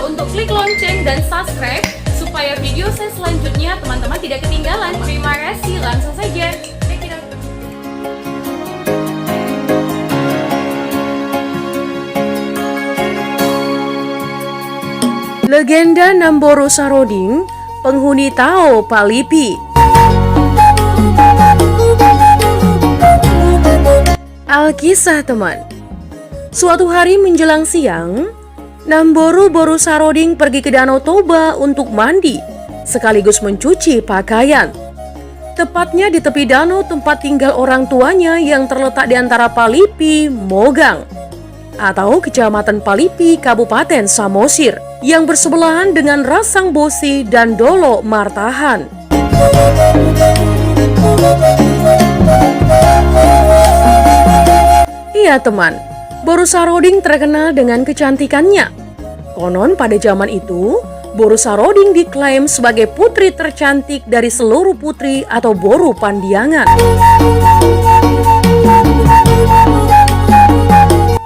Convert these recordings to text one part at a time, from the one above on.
lupa untuk klik lonceng dan subscribe supaya video saya selanjutnya teman-teman tidak ketinggalan. Terima kasih, langsung saja. Check it out. Legenda Namboro Saroding, penghuni Tao Palipi. Alkisah teman. Suatu hari menjelang siang, Namboro Boru Saroding pergi ke Danau Toba untuk mandi, sekaligus mencuci pakaian. Tepatnya di tepi danau tempat tinggal orang tuanya yang terletak di antara Palipi, Mogang, atau Kecamatan Palipi, Kabupaten Samosir, yang bersebelahan dengan Rasangbosi dan Dolo Martahan. Iya teman, Boru Saroding terkenal dengan kecantikannya. Konon pada zaman itu, Boru Saroding diklaim sebagai putri tercantik dari seluruh putri atau Boru Pandiangan.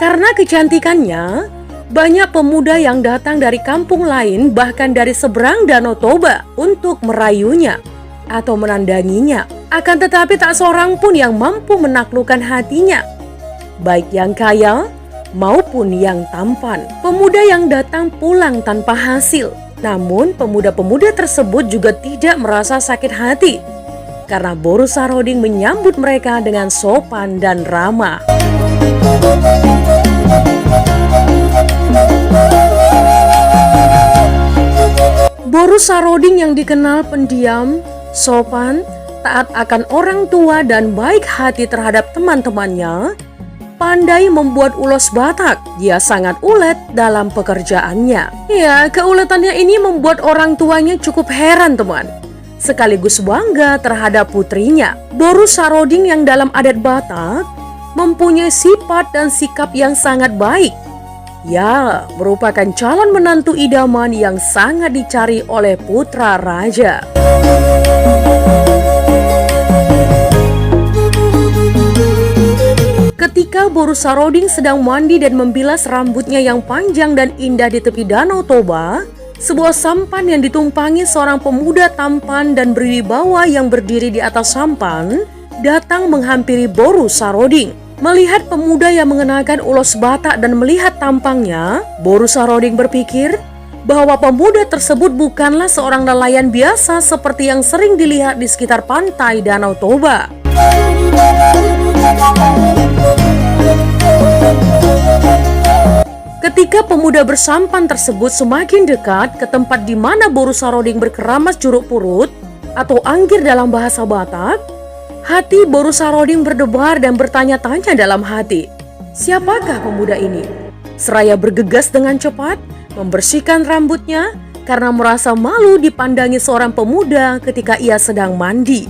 Karena kecantikannya, banyak pemuda yang datang dari kampung lain bahkan dari seberang Danau Toba untuk merayunya atau menandanginya. Akan tetapi tak seorang pun yang mampu menaklukkan hatinya, baik yang kaya maupun yang tampan. Pemuda yang datang pulang tanpa hasil. Namun pemuda-pemuda tersebut juga tidak merasa sakit hati karena Boru Saroding menyambut mereka dengan sopan dan ramah. Boru Saroding yang dikenal pendiam, sopan, taat akan orang tua dan baik hati terhadap teman-temannya, pandai membuat ulos Batak. Dia sangat ulet dalam pekerjaannya. Ya, keuletannya ini membuat orang tuanya cukup heran teman, sekaligus bangga terhadap putrinya. Boru Saroding yang dalam adat Batak mempunyai sifat dan sikap yang sangat baik. Ya, merupakan calon menantu idaman yang sangat dicari oleh putra raja. Ketika Boru Saroding sedang mandi dan membilas rambutnya yang panjang dan indah di tepi Danau Toba, sebuah sampan yang ditumpangi seorang pemuda tampan dan berwibawa yang berdiri di atas sampan datang menghampiri Boru Saroding. Melihat pemuda yang mengenakan ulos Batak dan melihat tampangnya, Boru Saroding berpikir bahwa pemuda tersebut bukanlah seorang nelayan biasa seperti yang sering dilihat di sekitar pantai Danau Toba. Ketika pemuda bersampan tersebut semakin dekat ke tempat di mana Boru Saroding berkeramas juruk purut atau anggir dalam bahasa Batak, hati Boru Saroding berdebar dan bertanya-tanya dalam hati, siapakah pemuda ini? Seraya bergegas dengan cepat, membersihkan rambutnya karena merasa malu dipandangi seorang pemuda ketika ia sedang mandi.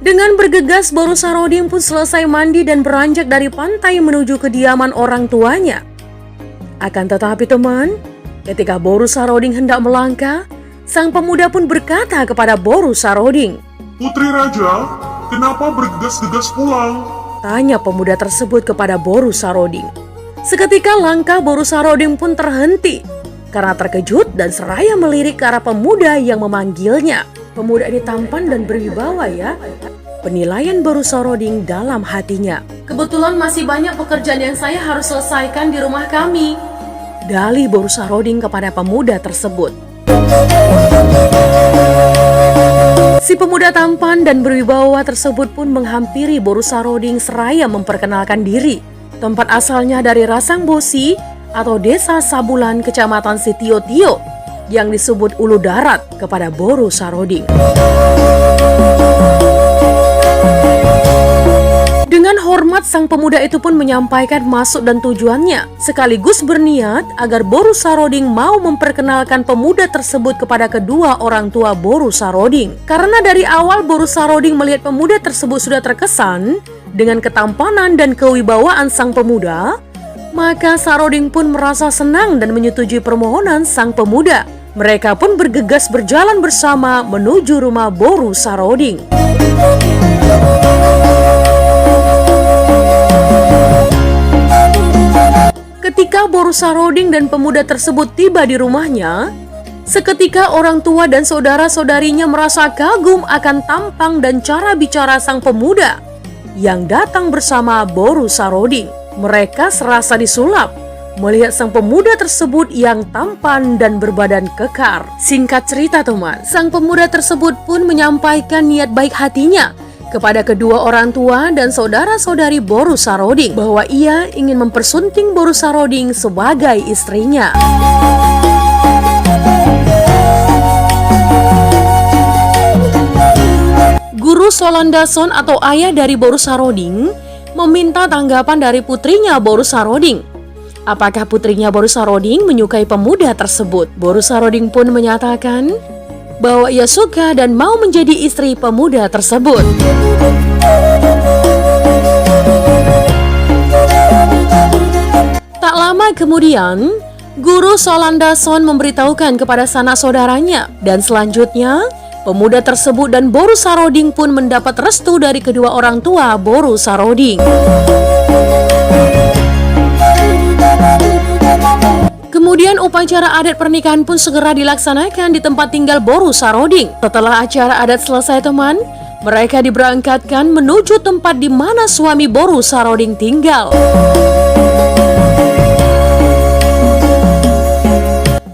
Dengan bergegas, Boru Saroding pun selesai mandi dan beranjak dari pantai menuju kediaman orang tuanya. Akan tetapi teman, ketika Boru Saroding hendak melangkah, sang pemuda pun berkata kepada Boru Saroding, "Putri Raja, kenapa bergegas-gegas pulang?" tanya pemuda tersebut kepada Boru Saroding. Seketika langkah Boru Saroding pun terhenti karena terkejut dan seraya melirik ke arah pemuda yang memanggilnya. Pemuda ini tampan dan berwibawa ya, penilaian Boru Saroding dalam hatinya. Kebetulan masih banyak pekerjaan yang saya harus selesaikan di rumah kami, dalih Boru Saroding kepada pemuda tersebut. Si pemuda tampan dan berwibawa tersebut pun menghampiri Boru Saroding seraya memperkenalkan diri. Tempat asalnya dari Rasangbosi atau Desa Sabulan, Kecamatan Sitio-Tio, yang disebut Ulu Darat kepada Boru Saroding. Dengan hormat sang pemuda itu pun menyampaikan maksud dan tujuannya, sekaligus berniat agar Boru Saroding mau memperkenalkan pemuda tersebut kepada kedua orang tua Boru Saroding. Karena dari awal Boru Saroding melihat pemuda tersebut sudah terkesan dengan ketampanan dan kewibawaan sang pemuda, maka Saroding pun merasa senang dan menyetujui permohonan sang pemuda. Mereka pun bergegas berjalan bersama menuju rumah Boru Saroding. Boru Saroding dan pemuda tersebut tiba di rumahnya, seketika orang tua dan saudara-saudarinya merasa kagum akan tampang dan cara bicara sang pemuda yang datang bersama Boru Saroding. Mereka serasa disulap melihat sang pemuda tersebut yang tampan dan berbadan kekar. Singkat cerita teman, sang pemuda tersebut pun menyampaikan niat baik hatinya kepada kedua orang tua dan saudara-saudari Boru Saroding bahwa ia ingin mempersunting Boru Saroding sebagai istrinya. Guru Solandason atau ayah dari Boru Saroding meminta tanggapan dari putrinya Boru Saroding. Apakah putrinya Boru Saroding menyukai pemuda tersebut? Boru Saroding pun menyatakan bahwa ia suka dan mau menjadi istri pemuda tersebut. Tak lama kemudian, Guru Solandason memberitahukan kepada sanak saudaranya, dan selanjutnya pemuda tersebut dan Boru Saroding pun mendapat restu dari kedua orang tua Boru Saroding. Kemudian upacara adat pernikahan pun segera dilaksanakan di tempat tinggal Boru Saroding. Setelah acara adat selesai teman, mereka diberangkatkan menuju tempat di mana suami Boru Saroding tinggal.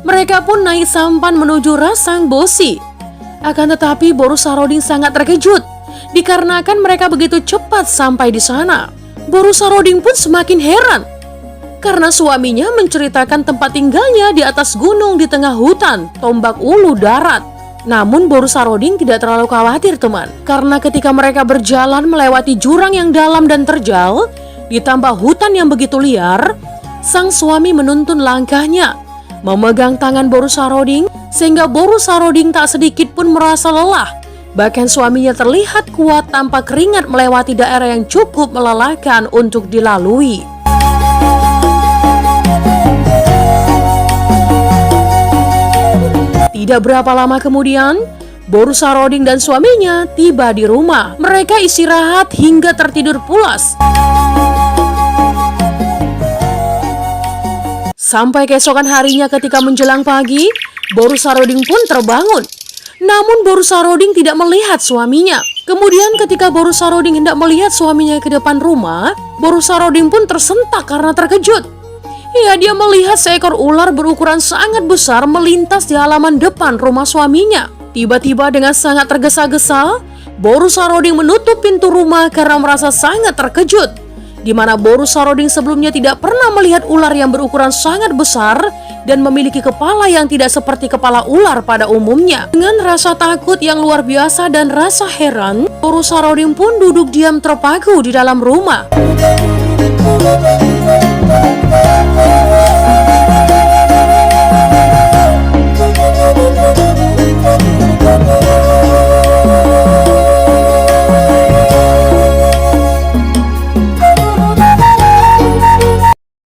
Mereka pun naik sampan menuju Rasang Bosi. Akan tetapi Boru Saroding sangat terkejut dikarenakan mereka begitu cepat sampai di sana. Boru Saroding pun semakin heran karena suaminya menceritakan tempat tinggalnya di atas gunung di tengah hutan, Tombak Ulu darat. Namun Boru Saroding tidak terlalu khawatir teman, karena ketika mereka berjalan melewati jurang yang dalam dan terjal, ditambah hutan yang begitu liar, sang suami menuntun langkahnya, memegang tangan Boru Saroding, sehingga Boru Saroding tak sedikit pun merasa lelah. Bahkan suaminya terlihat kuat tanpa keringat melewati daerah yang cukup melelahkan untuk dilalui. Tidak berapa lama kemudian, Boru Saroding dan suaminya tiba di rumah. Mereka istirahat hingga tertidur pulas. Sampai keesokan harinya ketika menjelang pagi, Boru Saroding pun terbangun. Namun Boru Saroding tidak melihat suaminya. Kemudian ketika Boru Saroding hendak melihat suaminya ke depan rumah, Boru Saroding pun tersentak karena terkejut. Dia melihat seekor ular berukuran sangat besar melintas di halaman depan rumah suaminya. Tiba-tiba dengan sangat tergesa-gesa, Boru Saroding menutup pintu rumah karena merasa sangat terkejut. Di mana Boru Saroding sebelumnya tidak pernah melihat ular yang berukuran sangat besar dan memiliki kepala yang tidak seperti kepala ular pada umumnya. Dengan rasa takut yang luar biasa dan rasa heran, Boru Saroding pun duduk diam terpaku di dalam rumah.